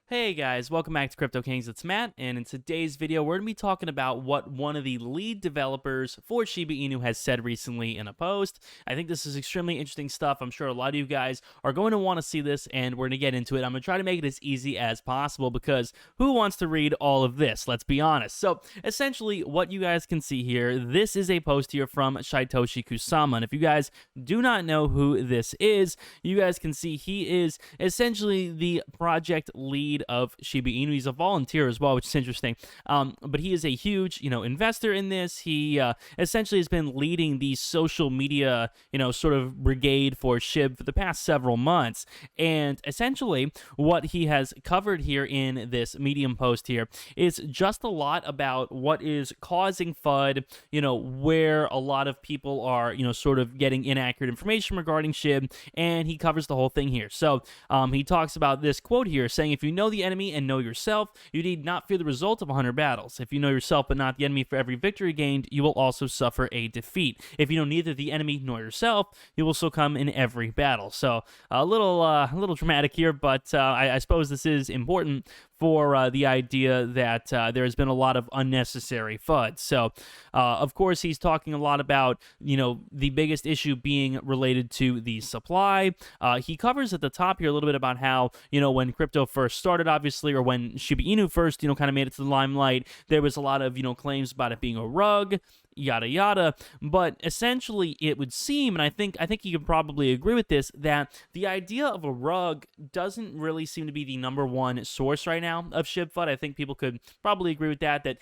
Hey guys, welcome back to Crypto Kings. It's Matt, and in today's video, we're going to be talking about what one of the lead developers for Shiba Inu has said recently in a post. I think this is extremely interesting stuff. I'm sure a lot of you guys are going to want to see this, and we're going to get into it. I'm going to try to make it as easy as possible because who wants to read all of this? Let's be honest. So, essentially, what you guys can see here, this is a post here from Satoshi Kusama, and if you guys do not know who this is, you guys can see he is essentially the project lead of Shiba Inu. He's a volunteer as well, which is interesting. But he is a huge, investor in this. He essentially has been leading the social media, sort of brigade for SHIB for the past several months. And essentially, what he has covered here in this Medium post here is just a lot about what is causing FUD, where a lot of people are, sort of getting inaccurate information regarding SHIB, and he covers the whole thing here. So he talks about this quote here saying, if you know the enemy and know yourself, you need not fear the result of 100 battles. If you know yourself but not the enemy, for every victory gained, you will also suffer a defeat. If you know neither the enemy nor yourself, you will succumb in every battle. So a little dramatic here, but I suppose this is important for the idea that there has been a lot of unnecessary FUD. So, of course, he's talking a lot about, the biggest issue being related to the supply. He covers at the top here a little bit about how, when crypto first started, obviously, or when Shiba Inu first, kind of made it to the limelight, there was a lot of, claims about it being a rug, yada yada, but essentially it would seem, and I think you could probably agree with this, that the idea of a rug doesn't really seem to be the number one source right now of SHIB FUD. I think people could probably agree with that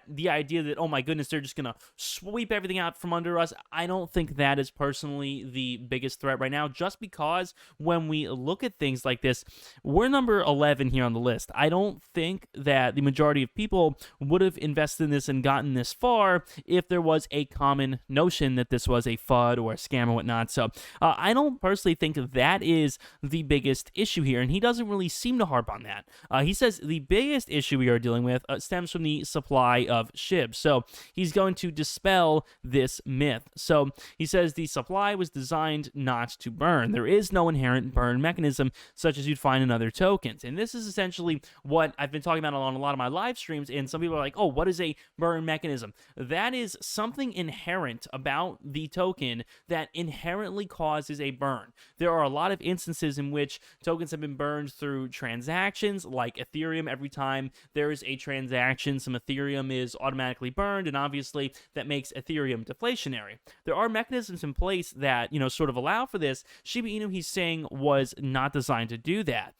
the idea that, oh my goodness, they're just gonna sweep everything out from under us, I don't think that is personally the biggest threat right now, just because when we look at things like this, we're number 11 here on the list. I don't think that the majority of people would have invested in this and gotten this far if there was a common notion that this was a FUD or a scam or whatnot. So I don't personally think that is the biggest issue here, and he doesn't really seem to harp on that. He says the biggest issue we are dealing with stems from the supply of SHIB. So he's going to dispel this myth. So he says the supply was designed not to burn. There is no inherent burn mechanism such as you'd find in other tokens. And this is essentially what I've been talking about on a lot of my live streams, and some people are like, oh, what is a burn mechanism? That is something inherent about the token that inherently causes a burn. There are a lot of instances in which tokens have been burned through transactions, like Ethereum. Every time there is a transaction, some Ethereum is automatically burned, and obviously that makes Ethereum deflationary. There are mechanisms in place that, sort of allow for this. Shiba Inu, he's saying, was not designed to do that.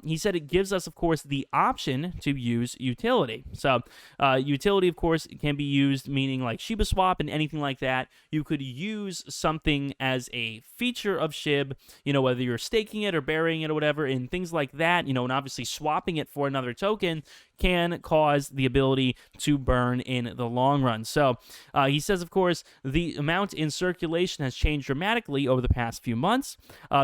He said it gives us, of course, the option to use utility. So utility, of course, can be used, meaning like SHIBASWAP and anything like that. You could use something as a feature of SHIB, whether you're staking it or burying it or whatever, and things like that, and obviously swapping it for another token can cause the ability to burn in the long run. So he says, of course, the amount in circulation has changed dramatically over the past few months,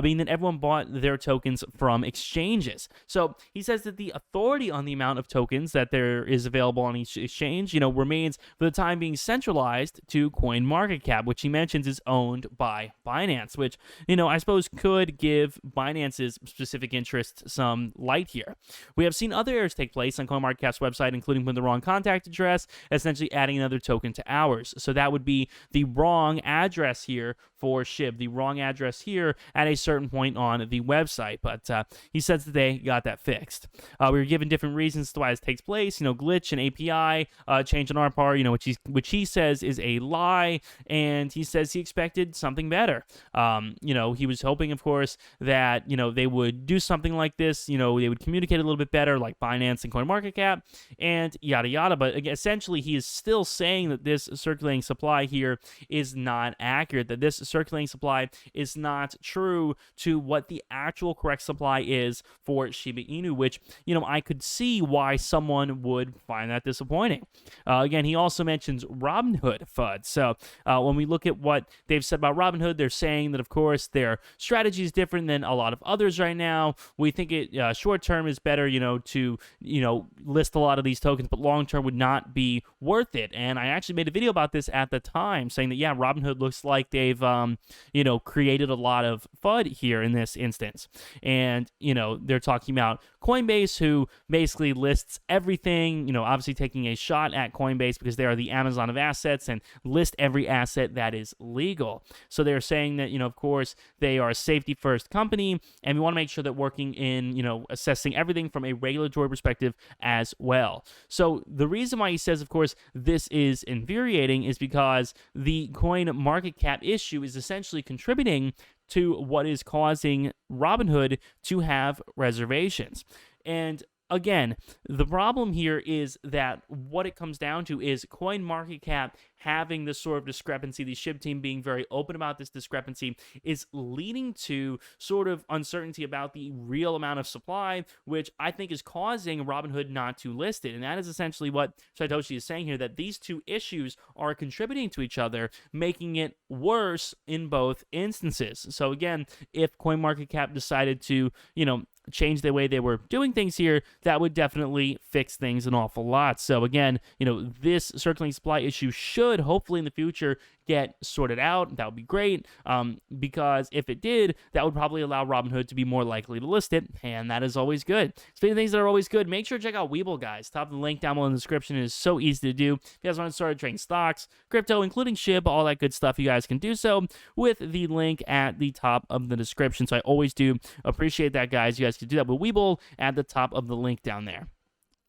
being that everyone bought their tokens from exchanges. So he says that the authority on the amount of tokens that there is available on each exchange, remains for the time being centralized to CoinMarketCap, which he mentions is owned by Binance, which, I suppose could give Binance's specific interests some light here. We have seen other errors take place on CoinMarketCap's website, including putting the wrong contact address, essentially adding another token to ours. So that would be the wrong address here for SHIB, the wrong address here at a certain point on the website. But he says that they got that fixed. We were given different reasons to why this takes place, glitch and API change on our part, which he says is a lie, and he says he expected something better. He was hoping, of course, that, they would do something like this, they would communicate a little bit better, like Binance and CoinMarketCap, and yada yada. But again, essentially, he is still saying that this circulating supply here is not accurate, that this circulating supply is not true to what the actual correct supply is for Shiba Inu, which, I could see why someone would find that disappointing. Again, he also mentions Robinhood FUD. So when we look at what they've said about Robinhood, they're saying that, of course, their strategy is different than a lot of others right now. We think it short term is better, to list a lot of these tokens, but long term would not be worth it. And I actually made a video about this at the time, saying that, yeah, Robinhood looks like they've created a lot of FUD here in this instance. And, they're talking about Coinbase, who basically lists everything, obviously taking a shot at Coinbase because they are the Amazon of assets and list every asset that is legal. So they're saying that, of course, they are a safety first company, and we want to make sure that working in, assessing everything from a regulatory perspective as well. So the reason why he says, of course, this is infuriating is because the coin market cap issue is essentially contributing to what is causing Robinhood to have reservations. And again, the problem here is that what it comes down to is CoinMarketCap having this sort of discrepancy, the SHIB team being very open about this discrepancy, is leading to sort of uncertainty about the real amount of supply, which I think is causing Robinhood not to list it. And that is essentially what Satoshi is saying here, that these two issues are contributing to each other, making it worse in both instances. So again, if CoinMarketCap decided to, change the way they were doing things here, that would definitely fix things an awful lot. So again, this circulating supply issue should hopefully in the future get sorted out. That would be great, because if it did, that would probably allow Robinhood to be more likely to list it, and that is always good. Speaking of things that are always good, make sure to check out Webull, guys. Top of the link down below in the description. It is so easy to do. If you guys want to start trading stocks, crypto, including SHIB, all that good stuff, you guys can do so with the link at the top of the description. So I always do appreciate that, guys. You guys can do that with Webull at the top of the link down there.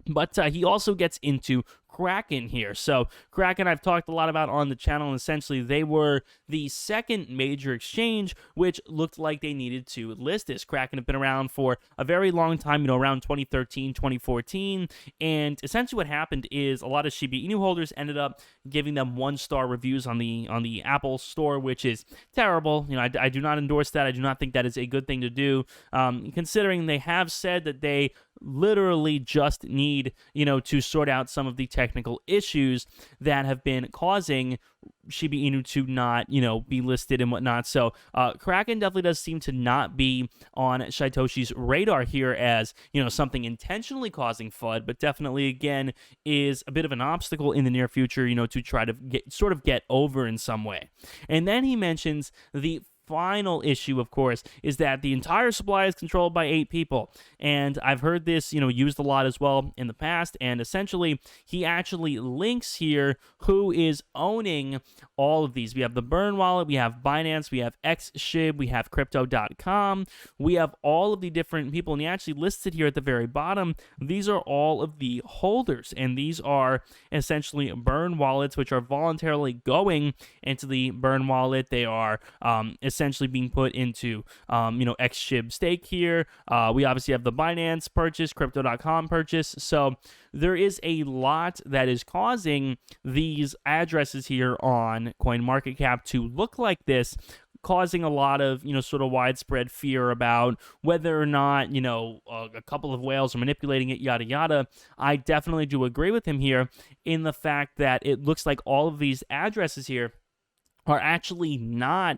But he also gets into Kraken here. So Kraken I've talked a lot about on the channel, and essentially they were the second major exchange which looked like they needed to list this. Kraken have been around for a very long time, around 2013, 2014, and essentially what happened is a lot of Shiba Inu holders ended up giving them 1-star reviews on the Apple Store, which is terrible. I do not endorse that. I do not think that is a good thing to do, considering they have said that they literally just need, to sort out some of the technical issues that have been causing Shiba Inu to not, be listed and whatnot. So Kraken definitely does seem to not be on Satoshi's radar here as, something intentionally causing FUD, but definitely, again, is a bit of an obstacle in the near future, to try to get over in some way. And then he mentions the final issue, of course, is that the entire supply is controlled by 8 people. And I've heard this, used a lot as well in the past. And essentially, he actually links here who is owning all of these. We have the Burn Wallet, we have Binance, we have XShib, we have Crypto.com, we have all of the different people. And he actually lists it here at the very bottom. These are all of the holders. And these are essentially Burn Wallets, which are voluntarily going into the Burn Wallet. They are essentially being put into, XShib stake here. We obviously have the Binance purchase, Crypto.com purchase. So there is a lot that is causing these addresses here on CoinMarketCap to look like this, causing a lot of, sort of widespread fear about whether or not, a couple of whales are manipulating it, yada, yada. I definitely do agree with him here in the fact that it looks like all of these addresses here are actually not,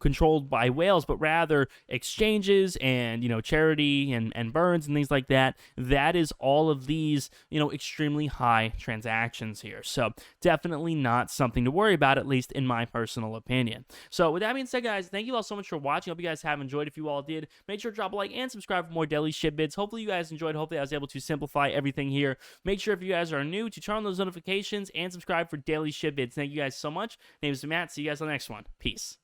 controlled by whales, but rather exchanges and, charity and burns and things like that. That is all of these, extremely high transactions here. So definitely not something to worry about, at least in my personal opinion. So with that being said, guys, thank you all so much for watching. Hope you guys have enjoyed. If you all did, make sure to drop a like and subscribe for more daily SHIB bids. Hopefully you guys enjoyed. Hopefully I was able to simplify everything here. Make sure if you guys are new to turn on those notifications and subscribe for daily SHIB bids. Thank you guys so much. My name is Matt. See you guys on the next one. Peace.